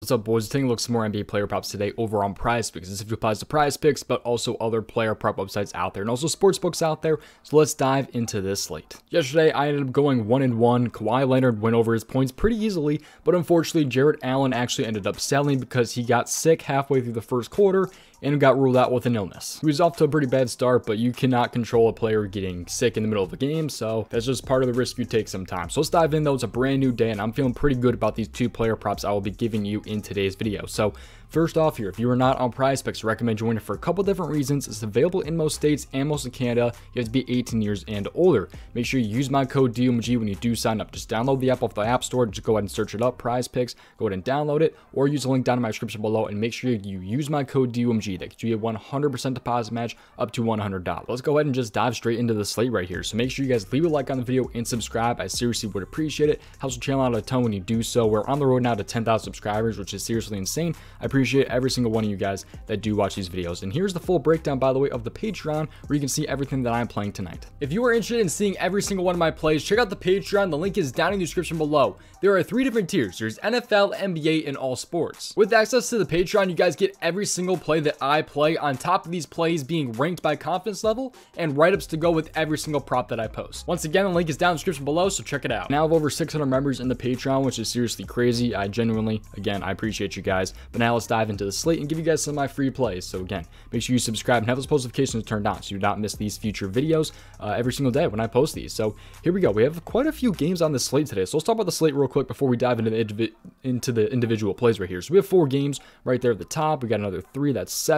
What's up, boys? Taking a look at some more NBA player props today over on prizepicks. This applies to prizepicks, but also other player prop websites out there and also sports books out there. So let's dive into this slate. Yesterday, I ended up going 1-1. Kawhi Leonard went over his points pretty easily, but unfortunately, Jarrett Allen actually ended up selling because he got sick halfway through the first quarter and got ruled out with an illness. He was off to a pretty bad start, but you cannot control a player getting sick in the middle of a game, so that's just part of the risk you take sometimes. So let's dive in though. It's a brand new day, and I'm feeling pretty good about these two player props I will be giving you in today's video. So first off here, if you are not on prizepicks, I recommend joining it for a couple different reasons. It's available in most states and most of Canada. You have to be 18 years and older. Make sure you use my code DOMG when you do sign up. Just download the app off the App Store. Just go ahead and search it up, prizepicks. Go ahead and download it, or use the link down in my description below, and make sure you use my code DOMG. That gets you a 100% deposit match up to $100. Let's go ahead and just dive straight into the slate right here. So make sure you guys leave a like on the video and subscribe. I seriously would appreciate it. Helps the channel out a ton when you do so. We're on the road now to 10,000 subscribers, which is seriously insane. I appreciate every single one of you guys that do watch these videos. And here's the full breakdown, by the way, of the Patreon, where you can see everything that I'm playing tonight. If you are interested in seeing every single one of my plays, check out the Patreon. The link is down in the description below. There are 3 different tiers. There's NFL, NBA, and all sports. With access to the Patreon, you guys get every single play that I play, on top of these plays being ranked by confidence level and write-ups to go with every single prop that I post. Once again, the link is down in the description below, so check it out. Now I have over 600 members in the Patreon, which is seriously crazy. I genuinely, again, I appreciate you guys. But now let's dive into the slate and give you guys some of my free plays. So again, make sure you subscribe and have those post notifications turned on so you do not miss these future videos every single day when I post these. So here we go. We have quite a few games on the slate today. So let's talk about the slate real quick before we dive into the individual plays right here. So we have 4 games right there at the top. We got another 3. That's 7.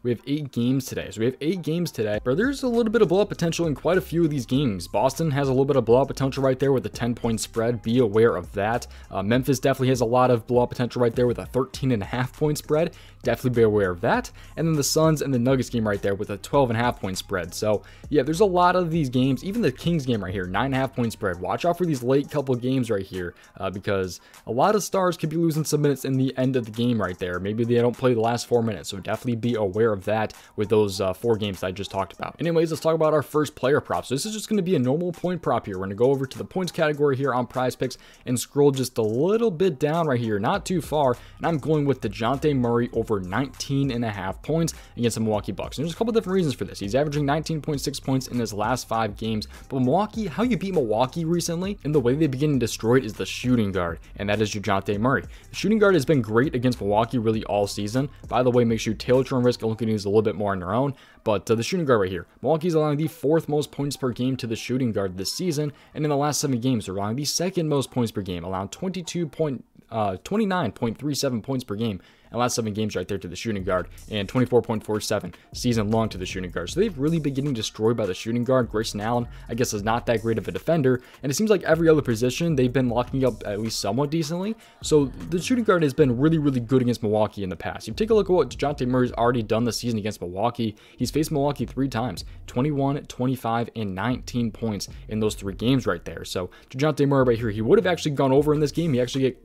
We have 8 games today. So we have 8 games today, but there's a little bit of blowout potential in quite a few of these games. Boston has a little bit of blowout potential right there with a 10-point spread. Be aware of that. Memphis definitely has a lot of blowout potential right there with a 13.5-point spread. Definitely be aware of that. And then the Suns and the Nuggets game right there with a 12.5-point spread. So yeah, there's a lot of these games. Even the Kings game right here, 9.5-point spread. Watch out for these late couple games right here because a lot of stars could be losing some minutes in the end of the game right there. Maybe they don't play the last 4 minutes. So definitely be aware of that with those 4 games that I just talked about. Anyways, let's talk about our first player prop. So this is just going to be a normal point prop here. We're going to go over to the points category here on prizepicks and scroll just a little bit down right here, not too far. And I'm going with DeJounte Murray over 19.5 points against the Milwaukee Bucks. And there's a couple different reasons for this. He's averaging 19.6 points in his last 5 games. But Milwaukee, how you beat Milwaukee recently and the way they've been destroyed is the shooting guard, and that is DeJounte Murray. The shooting guard has been great against Milwaukee really all season. By the way, make sure you tailor to risk and look at these a little bit more on your own. But the shooting guard right here, Milwaukee's allowing the 4th most points per game to the shooting guard this season, and in the last 7 games, they're allowing the 2nd most points per game, allowing 29.37 points per game. And last 7 games right there to the shooting guard, and 24.47 season long to the shooting guard. So they've really been getting destroyed by the shooting guard. Grayson Allen, I guess, is not that great of a defender, and it seems like every other position they've been locking up at least somewhat decently. So the shooting guard has been really, really good against Milwaukee in the past. You take a look at what DeJounte Murray's already done this season against Milwaukee. He's faced Milwaukee 3 times, 21, 25, and 19 points in those 3 games right there. So DeJounte Murray right here, he would have actually gone over in this game. He actually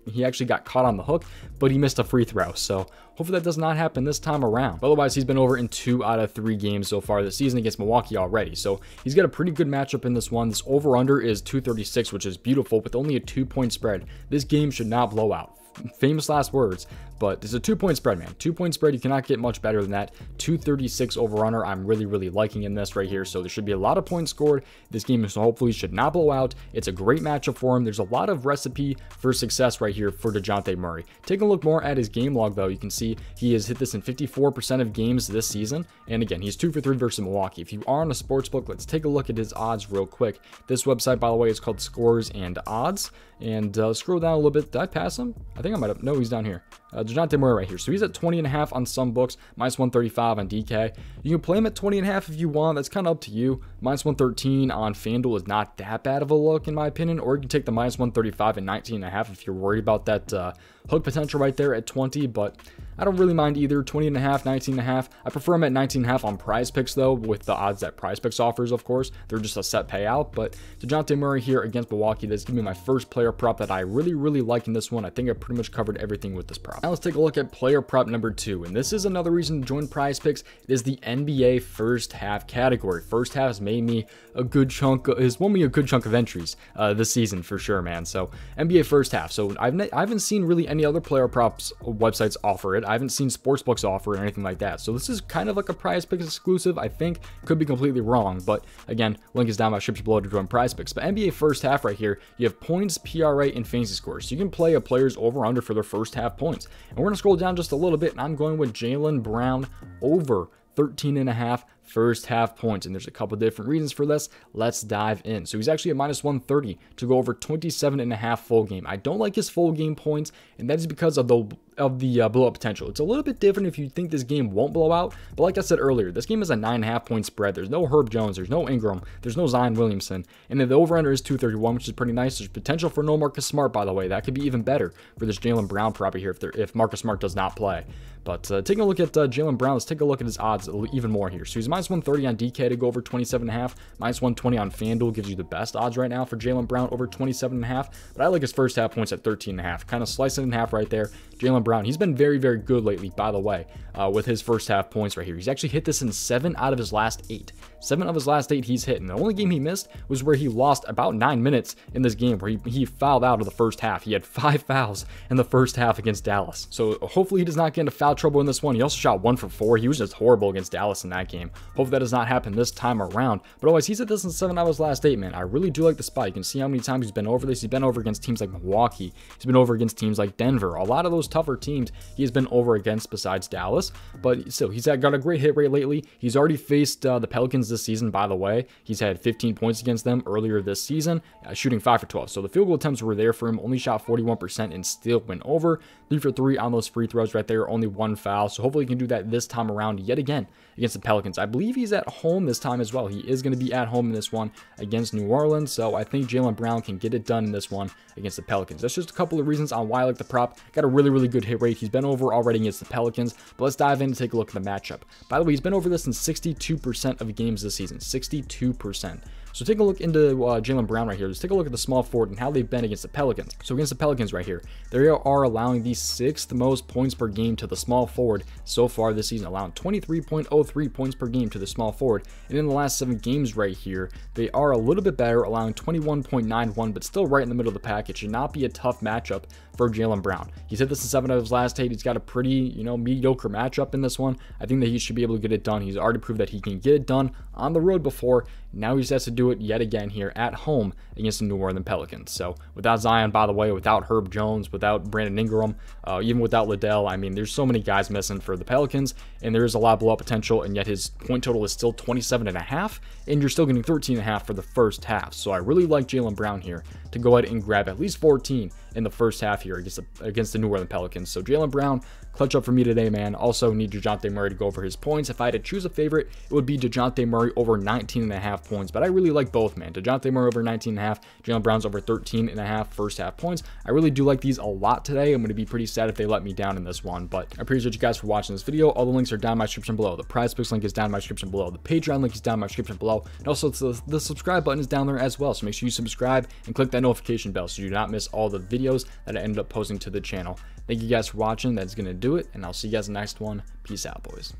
got caught on the hook, but he missed a free throw. So hopefully that does not happen this time around. But otherwise, he's been over in 2 out of 3 games so far this season against Milwaukee already. So he's got a pretty good matchup in this one. This over-under is 236, which is beautiful with only a 2-point spread. This game should not blow out. Famous last words, but it's a 2-point spread, man. 2-point spread, you cannot get much better than that. 236 over-under, I'm really, really liking in this right here. So there should be a lot of points scored. This game hopefully should not blow out. It's a great matchup for him. There's a lot of recipe for success right here for DeJounte Murray. Taking a look more at his game log, though, you can see he has hit this in 54% of games this season. And again, he's 2 for 3 versus Milwaukee. If you are on a sports book, let's take a look at his odds real quick. This website, by the way, is called Scores and Odds. And scroll down a little bit. Did I pass him? I think I might have. No, he's down here. DeJounte Murray right here. So he's at 20.5 on some books, minus 135 on DK. You can play him at 20.5 if you want. That's kind of up to you. Minus 113 on FanDuel is not that bad of a look in my opinion. Or you can take the minus 135 and 19.5 if you're worried about that hook potential right there at 20. But I don't really mind either. 20.5, 19.5. I prefer him at 19.5 on prizepicks though, with the odds that prizepicks offers, of course. They're just a set payout. But DeJounte Murray here against Milwaukee, that's giving me my first player prop that I really, really like in this one. I think I pretty much covered everything with this prop. Now let's take a look at player prop number 2. And this is another reason to join prizepicks. It is the NBA first half category. First half has made me a good chunk, has won me a good chunk of entries this season for sure, man. So NBA first half. So I haven't seen really any other player props websites offer it. I haven't seen sportsbooks offer it or anything like that. So this is kind of like a PrizePicks exclusive, I think. Could be completely wrong, but again, link is down in my description below to join PrizePicks. But NBA first half right here, you have points, PRA, and fantasy scores. So you can play a player's over-under for their first half points. And we're going to scroll down just a little bit, and I'm going with Jaylen Brown over 13.5 first half points, and there's a couple different reasons for this. Let's dive in. So he's actually at -130 to go over 27.5 full game. I don't like his full game points, and that is because of the blow up potential. It's a little bit different if you think this game won't blow out, but like I said earlier, this game is a 9.5 point spread. There's no Herb Jones, there's no Ingram, there's no Zion Williamson, and then the over-under is 231, which is pretty nice. There's potential for no Marcus Smart, by the way. That could be even better for this Jaylen Brown property here if Marcus Smart does not play. But taking a look at Jaylen Brown, let's take a look at his odds even more here. So he's -130 on DK to go over 27.5, -120 on FanDuel gives you the best odds right now for Jaylen Brown over 27.5. But I like his first half points at 13.5, kind of slice it in half right there. Jaylen Brown, he's been very, very good lately, by the way, with his first half points right here. He's actually hit this in 7 out of his last 8. 7 of his last 8 he's hit, and the only game he missed was where he lost about 9 minutes in this game, where he fouled out of the first half. He had 5 fouls in the first half against Dallas. So hopefully he does not get into foul trouble in this one. He also shot 1 for 4. He was just horrible against Dallas in that game. Hopefully that does not happen this time around. But otherwise, he's hit this in 7 out of his last 8, man. I really do like the spot. You can see how many times he's been over this. He's been over against teams like Milwaukee. He's been over against teams like Denver. A lot of those tougher teams he has been over against besides Dallas. But still, he's got a great hit rate lately. He's already faced the Pelicans this season, by the way. He's had 15 points against them earlier this season, shooting 5 for 12. So the field goal attempts were there for him. Only shot 41% and still went over. 3 for 3 on those free throws right there. Only 1 foul. So hopefully he can do that this time around yet again against the Pelicans. I believe he's at home this time as well. He is going to be at home in this one against New Orleans. So I think Jaylen Brown can get it done in this one against the Pelicans. That's just a couple of reasons on why I like the prop. Got a really, really good hit rate. He's been over already against the Pelicans. But let's dive in and take a look at the matchup. By the way, he's been over this in 62% of games this season. 62%. So take a look into Jaylen Brown right here. Let's take a look at the small forward and how they've been against the Pelicans. So against the Pelicans right here, they are allowing the 6th most points per game to the small forward so far this season, allowing 23.03 points per game to the small forward. And in the last 7 games right here, they are a little bit better, allowing 21.91, but still right in the middle of the pack. It should not be a tough matchup for Jaylen Brown. He's hit this in 7 of his last 8. He's got a pretty, mediocre matchup in this one. I think that he should be able to get it done. He's already proved that he can get it done on the road before. Now he just has to do it yet again here at home against the New Orleans Pelicans. So without Zion, by the way, without Herb Jones, without Brandon Ingram, even without Liddell, I mean, there's so many guys missing for the Pelicans, and there is a lot of blow-up potential, and yet his point total is still 27.5, and you're still getting 13.5 for the first half. So I really like Jaylen Brown here to go ahead and grab at least 14 in the first half here against the New Orleans Pelicans. So Jaylen Brown, clutch up for me today, man. Also need DeJounte Murray to go over his points. If I had to choose a favorite, it would be DeJounte Murray over 19.5 points. But I really like both, man. DeJounte Murray over 19.5, Jaylen Brown's over 13.5 first half points. I really do like these a lot today. I'm going to be pretty sad if they let me down in this one. But I appreciate you guys for watching this video. All the links are down in my description below. The PrizePicks link is down in my description below. The Patreon link is down in my description below. And also the subscribe button is down there as well. So make sure you subscribe and click that notification bell so you do not miss all the videos that I end up posting to the channel. Thank you guys for watching. That's going to do it, and I'll see you guys in the next one. Peace out, boys.